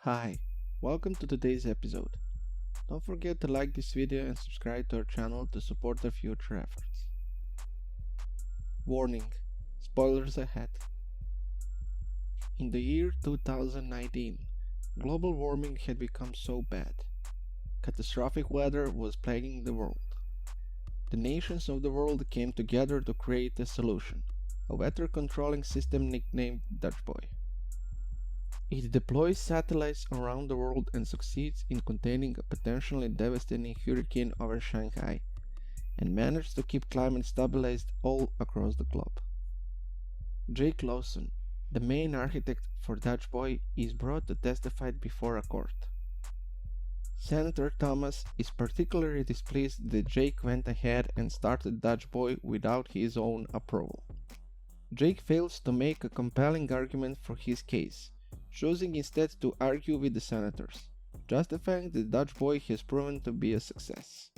Hi, welcome to today's episode. Don't forget to like this video and subscribe to our channel to support our future efforts. Warning, spoilers ahead. In the year 2019, global warming had become so bad. Catastrophic weather was plaguing the world. The nations of the world came together to create a solution, a weather controlling system nicknamed Dutch Boy. It deploys satellites around the world and succeeds in containing a potentially devastating hurricane over Shanghai, and managed to keep climate stabilized all across the globe. Jake Lawson, the main architect for Dutch Boy, is brought to testify before a court. Senator Thomas is particularly displeased that Jake went ahead and started Dutch Boy without his own approval. Jake fails to make a compelling argument for his case, choosing instead to argue with the senators, justifying that Dutch Boy has proven to be a success.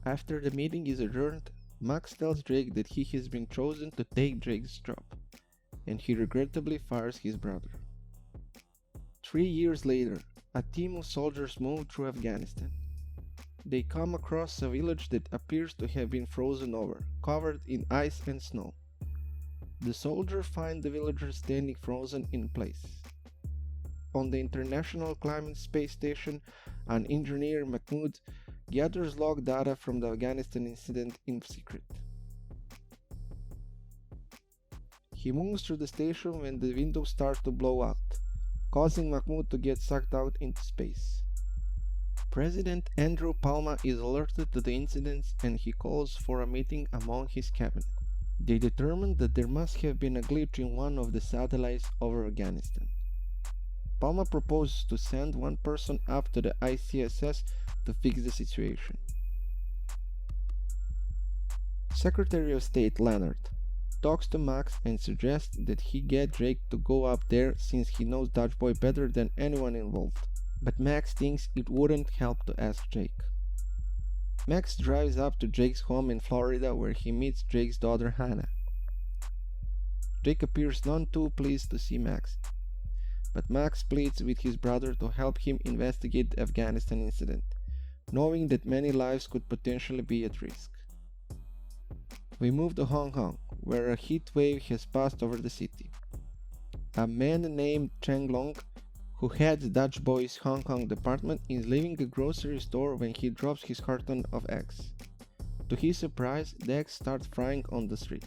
After the meeting is adjourned, Max tells Jake that he has been chosen to take Jake's job, and he regrettably fires his brother. 3 years later, a team of soldiers move through Afghanistan. They come across a village that appears to have been frozen over, covered in ice and snow. The soldiers find the villagers standing frozen in place. On the International Climate Space Station, an engineer, Mahmoud, gathers log data from the Afghanistan incident in secret. He moves through the station when the windows start to blow out, causing Mahmoud to get sucked out into space. President Andrew Palma is alerted to the incidents and he calls for a meeting among his cabinet. They determine that there must have been a glitch in one of the satellites over Afghanistan. Palma proposes to send one person up to the ICSS to fix the situation. Secretary of State Leonard talks to Max and suggests that he get Jake to go up there since he knows Dutch Boy better than anyone involved, but Max thinks it wouldn't help to ask Jake. Max drives up to Jake's home in Florida where he meets Jake's daughter Hannah. Jake appears none too pleased to see Max, but Max pleads with his brother to help him investigate the Afghanistan incident, knowing that many lives could potentially be at risk. We move to Hong Kong, where a heat wave has passed over the city. A man named Cheng Long, who heads Dutch Boy's Hong Kong department, is leaving a grocery store when he drops his carton of eggs. To his surprise, the eggs start frying on the street.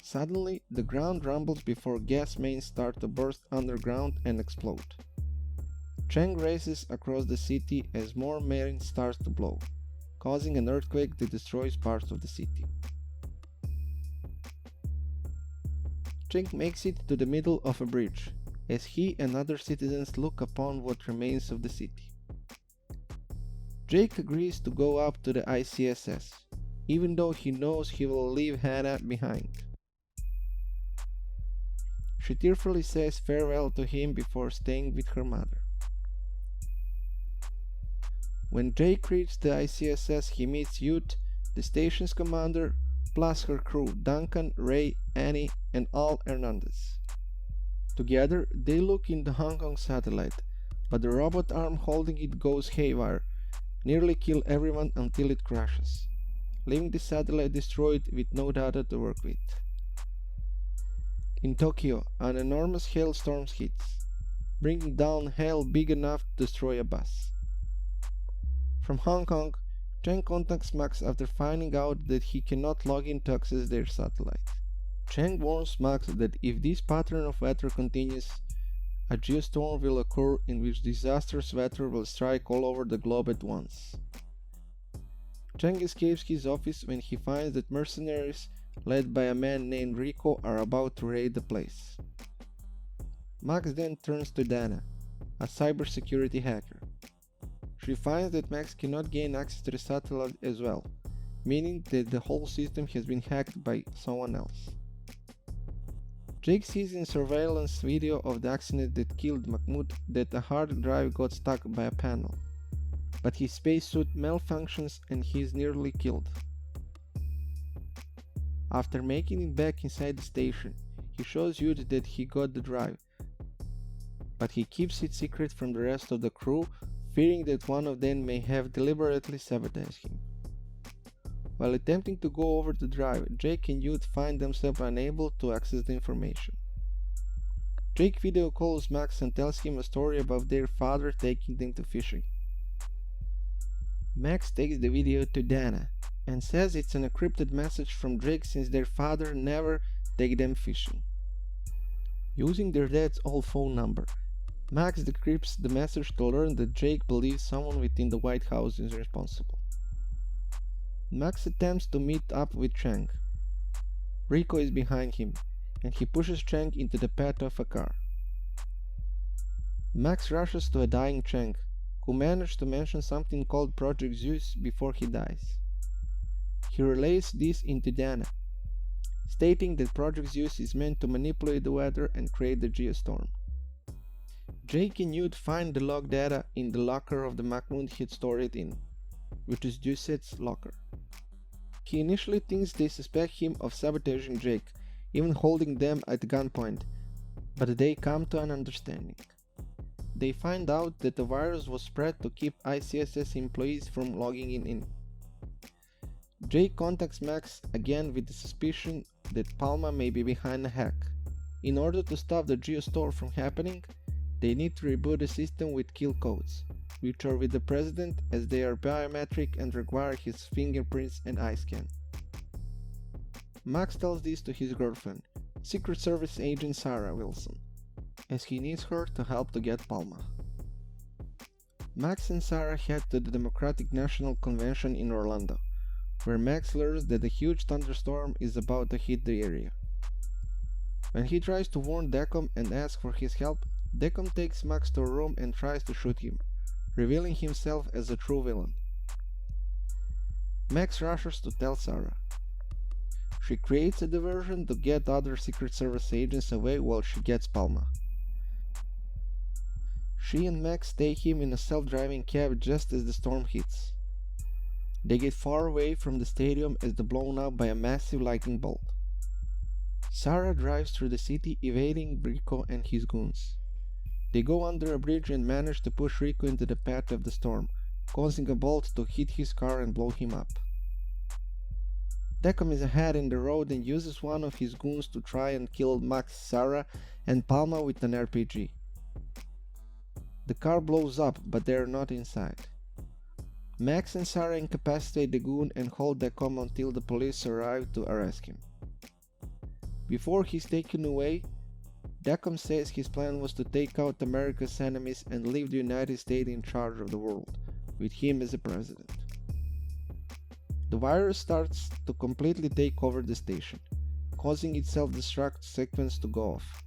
Suddenly, the ground rumbles before gas mains start to burst underground and explode. Cheng races across the city as more rain starts to blow, causing an earthquake that destroys parts of the city. Cheng makes it to the middle of a bridge, as he and other citizens look upon what remains of the city. Jake agrees to go up to the ICSS, even though he knows he will leave Hannah behind. She tearfully says farewell to him before staying with her mother. When Jake reaches the ICSS, he meets Youth, the station's commander, plus her crew Duncan, Ray, Annie, and Al Hernandez. Together, they look in the Hong Kong satellite, but the robot arm holding it goes haywire, nearly kill everyone until it crashes, leaving the satellite destroyed with no data to work with. In Tokyo, an enormous hailstorm hits, bringing down hail big enough to destroy a bus. From Hong Kong, Cheng contacts Max after finding out that he cannot log in to access their satellite. Cheng warns Max that if this pattern of weather continues, a geostorm will occur in which disastrous weather will strike all over the globe at once. Cheng escapes his office when he finds that mercenaries led by a man named Rico are about to raid the place. Max then turns to Dana, a cybersecurity hacker. She finds that Max cannot gain access to the satellite as well, meaning that the whole system has been hacked by someone else. Jake sees in surveillance video of the accident that killed Mahmoud that a hard drive got stuck by a panel, but his spacesuit malfunctions and he is nearly killed. After making it back inside the station, he shows Youth that he got the drive, but he keeps it secret from the rest of the crew, fearing that one of them may have deliberately sabotaged him. While attempting to go over the drive, Jake and Youth find themselves unable to access the information. Jake video calls Max and tells him a story about their father taking them to fishing. Max takes the video to Dana and says it's an encrypted message from Jake since their father never take them fishing. Using their dad's old phone number, Max decrypts the message to learn that Jake believes someone within the White House is responsible. Max attempts to meet up with Chang. Rico is behind him, and he pushes Chang into the path of a car. Max rushes to a dying Chang, who managed to mention something called Project Zeus before he dies. He relays this into Dana, stating that Project Zeus is meant to manipulate the weather and create the Geostorm. Jake and Newt find the log data in the locker of the Mahmoud he'd stored it in, which is Duset's locker. He initially thinks they suspect him of sabotaging Jake, even holding them at gunpoint, but they come to an understanding. They find out that the virus was spread to keep ICSS employees from logging in. Jake contacts Max again with the suspicion that Palma may be behind the hack. In order to stop the Geostorm from happening, they need to reboot the system with kill codes, which are with the president as they are biometric and require his fingerprints and eye scan. Max tells this to his girlfriend, Secret Service agent Sarah Wilson, as he needs her to help to get Palma. Max and Sarah head to the Democratic National Convention in Orlando, where Max learns that a huge thunderstorm is about to hit the area. When he tries to warn Decom and ask for his help, Decom takes Max to a room and tries to shoot him, revealing himself as a true villain. Max rushes to tell Sarah. She creates a diversion to get other Secret Service agents away while she gets Palma. She and Max take him in a self-driving cab just as the storm hits. They get far away from the stadium as they're blown up by a massive lightning bolt. Sarah drives through the city evading Rico and his goons. They go under a bridge and manage to push Rico into the path of the storm, causing a bolt to hit his car and blow him up. Decom is ahead in the road and uses one of his goons to try and kill Max, Sarah, and Palma with an RPG. The car blows up, but they are not inside. Max and Sarah incapacitate the goon and hold Decom until the police arrive to arrest him. Before he's taken away, Decom says his plan was to take out America's enemies and leave the United States in charge of the world, with him as the president. The virus starts to completely take over the station, causing its self-destruct sequence to go off.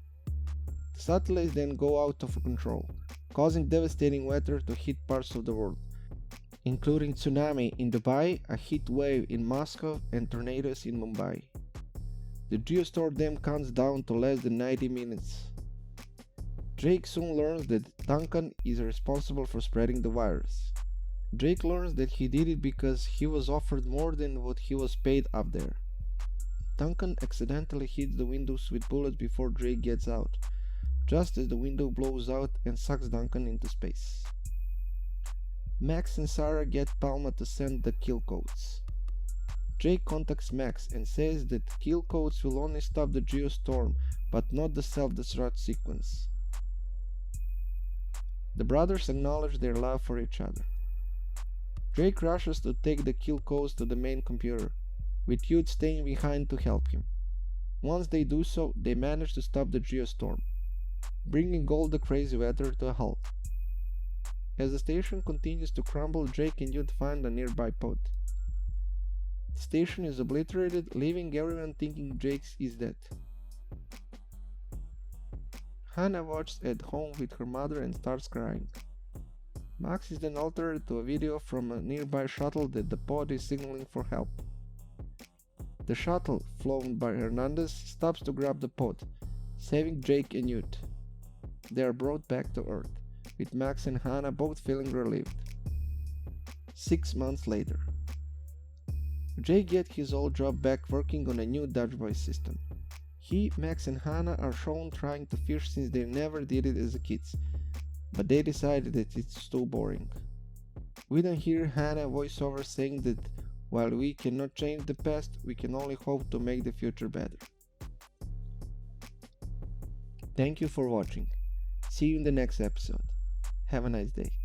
The satellites then go out of control, causing devastating weather to hit parts of the world, including tsunami in Dubai, a heat wave in Moscow, and tornadoes in Mumbai. The Geostorm then counts down to less than 90 minutes. Jake soon learns that Duncan is responsible for spreading the virus. Jake learns that he did it because he was offered more than what he was paid up there. Duncan accidentally hits the windows with bullets before Jake gets out, just as the window blows out and sucks Duncan into space. Max and Sarah get Palma to send the kill codes. Jake contacts Max and says that kill codes will only stop the Geostorm, but not the self-destruct sequence. The brothers acknowledge their love for each other. Jake rushes to take the kill codes to the main computer, with Youth staying behind to help him. Once they do so, they manage to stop the Geostorm, bringing all the crazy weather to a halt. As the station continues to crumble, Jake and Youth find a nearby pod. The station is obliterated, leaving everyone thinking Jake is dead. Hannah watches at home with her mother and starts crying. Max is then altered to a video from a nearby shuttle that the pod is signaling for help. The shuttle, flown by Hernandez, stops to grab the pod, saving Jake and Youth. They are brought back to Earth, with Max and Hannah both feeling relieved. 6 months later. Jake gets his old job back working on a new Dutch voice system. He, Max, and Hannah are shown trying to fish since they never did it as kids, but they decided that it's too boring. We don't hear Hannah voiceover saying that while we cannot change the past, we can only hope to make the future better. Thank you for watching. See you in the next episode. Have a nice day.